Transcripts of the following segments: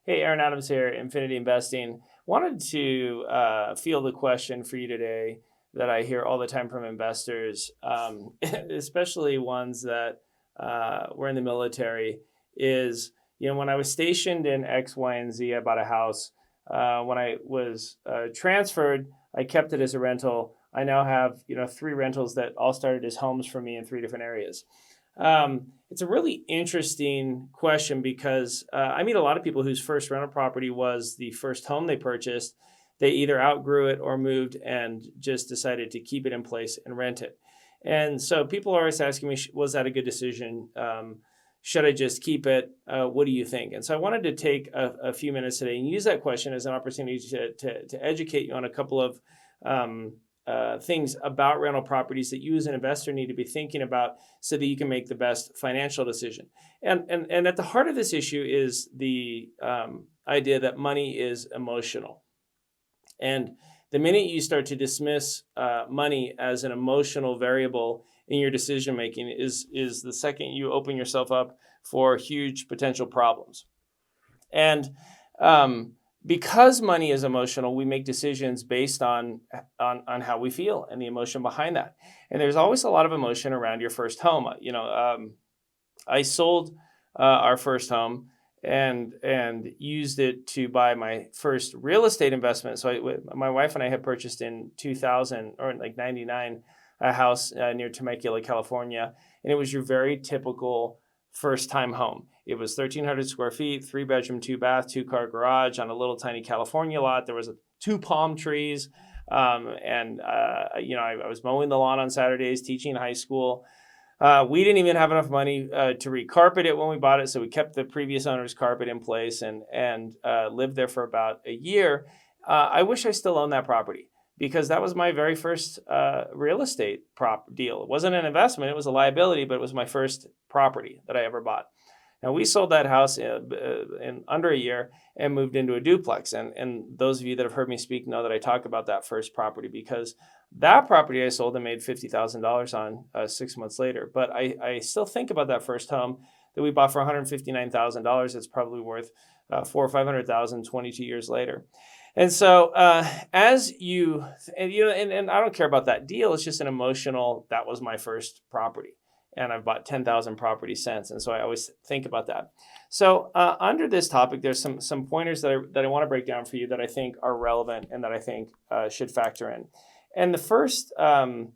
Hey, Aaron Adams here, Infinity Investing. Wanted to field a question for you today that I hear all the time from investors, especially ones that were in the military. Is when I was stationed in X, Y, and Z, I bought a house. When I was transferred, I kept it as a rental. I now have 3 rentals that all started as homes for me in 3 different areas. It's a really interesting question because I meet a lot of people whose first rental property was the first home they purchased. They either outgrew it or moved and just decided to keep it in place and rent it. And so people are always asking me, was that a good decision? Should I just keep it? What do you think? And so I wanted to take a few minutes today and use that question as an opportunity to educate you on a couple of things about rental properties that you as an investor need to be thinking about so that you can make the best financial decision. And at the heart of this issue is the idea that money is emotional. And the minute you start to dismiss money as an emotional variable in your decision making is the second you open yourself up for huge potential problems. And because money is emotional, we make decisions based on how we feel and the emotion behind that. And there's always a lot of emotion around your first home. I sold our first home and used it to buy my first real estate investment. So my wife and I had purchased in 2000 or like 99 a house near Temecula, California, and it was your very typical first-time home. It was 1,300 square feet, 3-bedroom, 2-bath, 2-car garage on a little tiny California lot. There was 2 palm trees, and I was mowing the lawn on Saturdays, teaching high school. We didn't even have enough money to recarpet it when we bought it, so we kept the previous owner's carpet in place and lived there for about a year. I wish I still owned that property, because that was my very first real estate deal. It wasn't an investment, it was a liability, but it was my first property that I ever bought. Now, we sold that house in under a year and moved into a duplex. And those of you that have heard me speak know that I talk about that first property, because that property I sold and made $50,000 on 6 months later. But I still think about that first home that we bought for $159,000. It's probably worth $400,000 or $500,000 22 years later. And so as you, and I don't care about that deal, it's just an emotional, that was my first property. And I've bought 10,000 properties since. And so I always think about that. So under this topic, there's some pointers that I want to break down for you that I think are relevant and that I think should factor in. And the first kind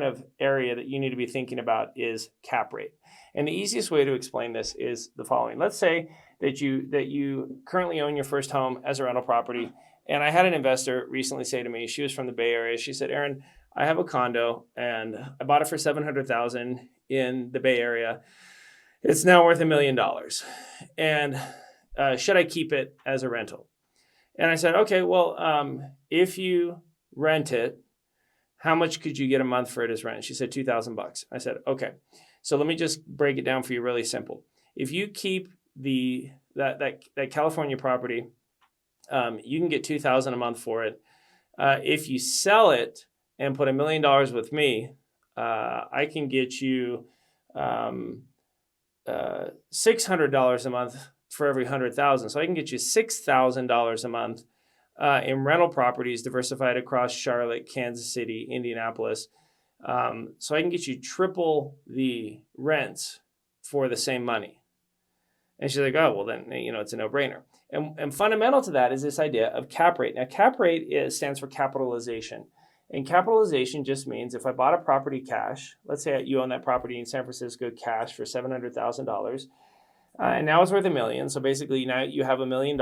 of area that you need to be thinking about is cap rate. And the easiest way to explain this is the following. Let's say that you currently own your first home as a rental property. And I had an investor recently say to me, she was from the Bay Area. She said, Aaron, I have a condo and I bought it for $700,000 in the Bay Area. It's now worth $1 million. And should I keep it as a rental? And I said, okay, well, if you rent it, how much could you get a month for it as rent? She said $2,000. I said, okay. So let me just break it down for you really simple. If you keep that California property, you can get $2,000 a month for it. If you sell it and put $1 million with me, I can get you $600 a month for every $100,000. So I can get you $6,000 a month in rental properties diversified across Charlotte, Kansas City, Indianapolis. So I can get you triple the rents for the same money. And she's like, oh, well then, it's a no-brainer. And fundamental to that is this idea of cap rate. Now, cap rate stands for capitalization. And capitalization just means if I bought a property cash, let's say you own that property in San Francisco cash for $700,000, and now it's worth $1 million. So basically now you have $1 million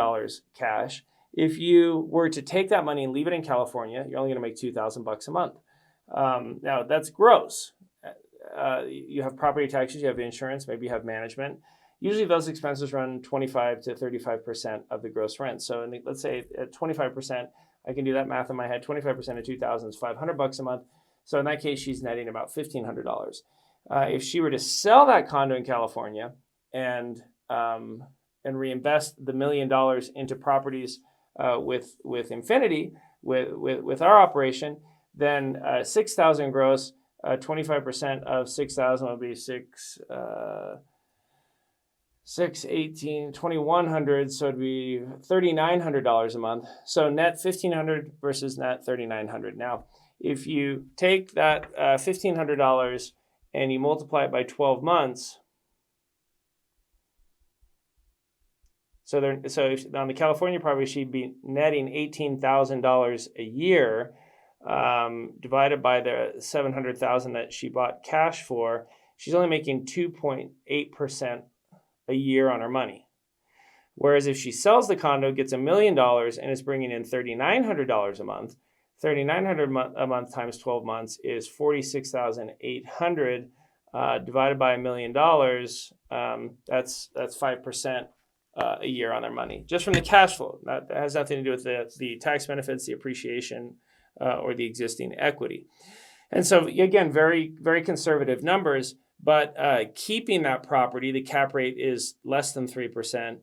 cash. If you were to take that money and leave it in California, you're only going to make $2,000 a month. Now that's gross. You have property taxes, you have insurance, maybe you have management. Usually those expenses run 25 to 35% of the gross rent. So let's say at 25%, I can do that math in my head. 25% of 2,000 is $500 a month. So in that case, she's netting about $1,500. If she were to sell that condo in California and reinvest the $1 million into properties with Infinity, with our operation, then 6,000 gross, 25% of 6,000 would be 6, 18, 2,100. So it'd be $3,900 a month. So net 1,500 versus net 3,900. Now, if you take that $1,500 and you multiply it by 12 months, so on the California property, she'd be netting $18,000 a year, divided by the $700,000 that she bought cash for. She's only making 2.8% a year on her money. Whereas if she sells the condo, gets $1 million, and is bringing in $3,900 a month, $3,900 a month times 12 months is $46,800 divided by $1 million. That's 5% a year on their money, just from the cash flow. That has nothing to do with the tax benefits, the appreciation, or the existing equity. And so again, very, very conservative numbers, but keeping that property, the cap rate is less than 3%.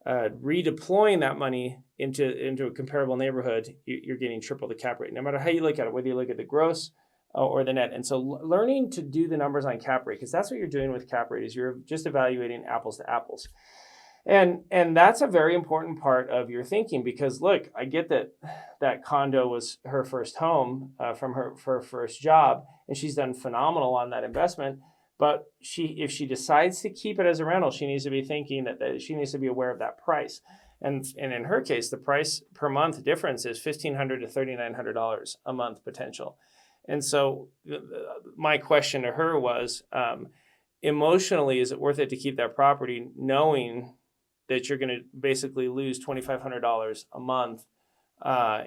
Redeploying that money into a comparable neighborhood, you're getting triple the cap rate, no matter how you look at it, whether you look at the gross or the net. And so learning to do the numbers on cap rate, because that's what you're doing with cap rate, is you're just evaluating apples to apples. And that's a very important part of your thinking, because look, I get that condo was her first home from her first job, and she's done phenomenal on that investment. But if she decides to keep it as a rental, she needs to be thinking that she needs to be aware of that price. And in her case, the price per month difference is $1,500 to $3,900 a month potential. And so my question to her was, emotionally, is it worth it to keep that property, knowing that you're going to basically lose $2,500 a month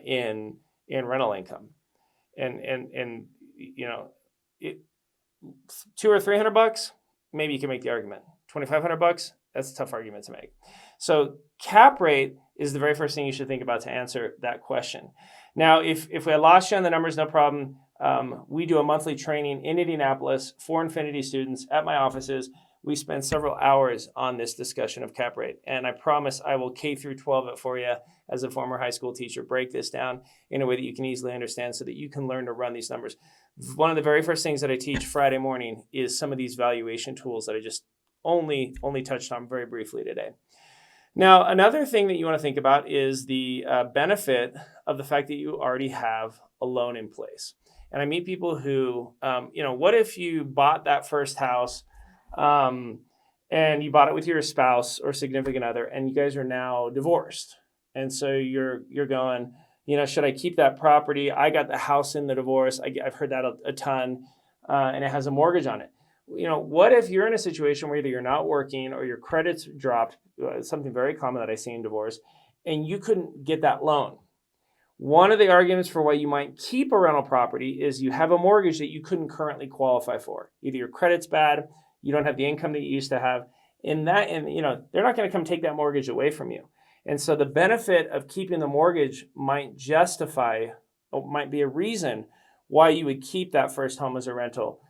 in rental income, and you know, $200 or $300, maybe you can make the argument. $2,500, that's a tough argument to make. So cap rate is the very first thing you should think about to answer that question. Now, if we lost you on the numbers, no problem. We do a monthly training in Indianapolis for Infinity students at my offices. We spend several hours on this discussion of cap rate, and I promise I will K through 12 it for you as a former high school teacher, break this down in a way that you can easily understand so that you can learn to run these numbers. One of the very first things that I teach Friday morning is some of these valuation tools that I just only touched on very briefly today. Now, another thing that you want to think about is the benefit of the fact that you already have a loan in place. And I meet people who, what if you bought that first house and you bought it with your spouse or significant other, and you guys are now divorced? And so you're going, should I keep that property? I got the house in the divorce. I've heard that a ton, and it has a mortgage on it. What if you're in a situation where either you're not working or your credit's dropped, something very common that I see in divorce, and you couldn't get that loan? One of the arguments for why you might keep a rental property is you have a mortgage that you couldn't currently qualify for. Either your credit's bad, you don't have the income that you used to have, and they're not going to come take that mortgage away from you. And so the benefit of keeping the mortgage might be a reason why you would keep that first home as a rental.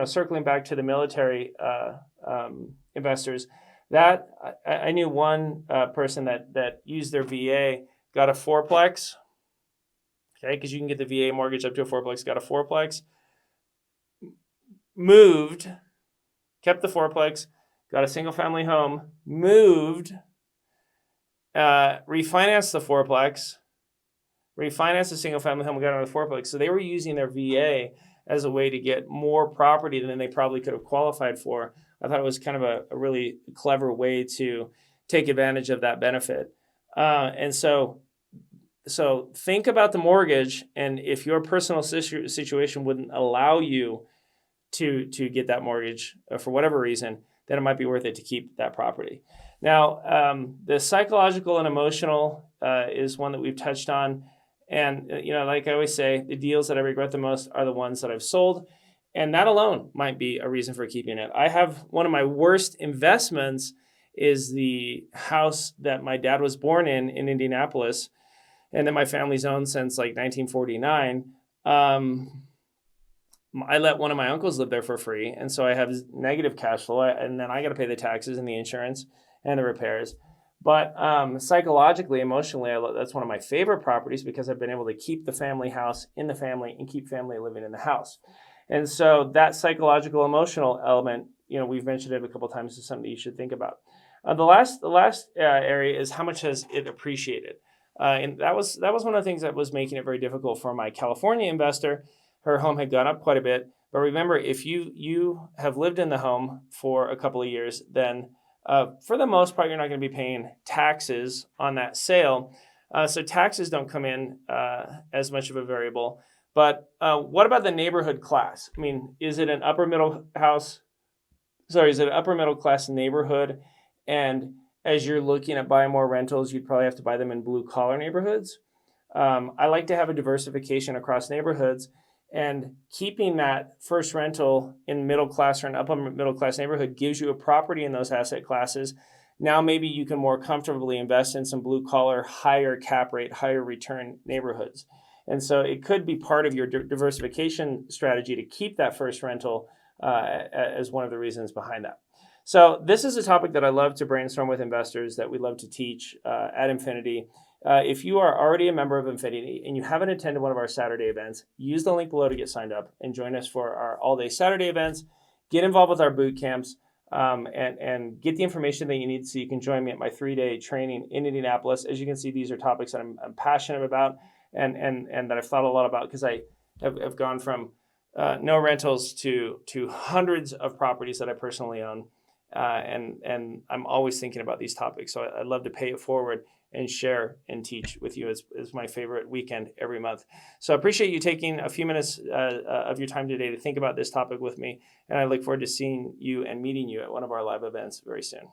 Circling back to the military investors, that I knew one person that used their VA, got a fourplex, okay, because you can get the VA mortgage up to a fourplex, got a fourplex, moved, kept the fourplex, got a single family home, moved, refinanced the fourplex, refinanced the single family home, got another fourplex. So they were using their VA as a way to get more property than they probably could have qualified for. I thought it was kind of a really clever way to take advantage of that benefit. And so think about the mortgage, and if your personal situation wouldn't allow you to get that mortgage for whatever reason, then it might be worth it to keep that property. Now, the psychological and emotional is one that we've touched on. And, like I always say, the deals that I regret the most are the ones that I've sold. And that alone might be a reason for keeping it. I have one of my worst investments is the house that my dad was born in Indianapolis, and that my family's owned since like 1949. I let one of my uncles live there for free, and so I have negative cash flow, and then I got to pay the taxes and the insurance and the repairs. But psychologically, emotionally, that's one of my favorite properties because I've been able to keep the family house in the family and keep family living in the house. And so that psychological, emotional element, we've mentioned it a couple of times. Is something that you should think about. The last area is how much has it appreciated, and that was one of the things that was making it very difficult for my California investor. Her home had gone up quite a bit, but remember, if you have lived in the home for a couple of years, then for the most part, you're not going to be paying taxes on that sale. So taxes don't come in as much of a variable. But what about the neighborhood class? I mean, is it an upper middle class neighborhood? And as you're looking at buying more rentals, you'd probably have to buy them in blue collar neighborhoods. I like to have a diversification across neighborhoods, and keeping that first rental in middle class or an upper middle class neighborhood gives you a property in those asset classes. Now maybe you can more comfortably invest in some blue collar, higher cap rate, higher return neighborhoods. And so it could be part of your diversification strategy to keep that first rental as one of the reasons behind that. So this is a topic that I love to brainstorm with investors, that we love to teach at Infinity. If you are already a member of Infinity and you haven't attended one of our Saturday events, use the link below to get signed up and join us for our all-day Saturday events. Get involved with our boot camps and get the information that you need so you can join me at my 3-day training in Indianapolis. As you can see, these are topics that I'm passionate about and that I've thought a lot about, because I have gone from no rentals to hundreds of properties that I personally own. And I'm always thinking about these topics. So I'd love to pay it forward and share and teach with you. It's my favorite weekend every month. So I appreciate you taking a few minutes of your time today to think about this topic with me. And I look forward to seeing you and meeting you at one of our live events very soon.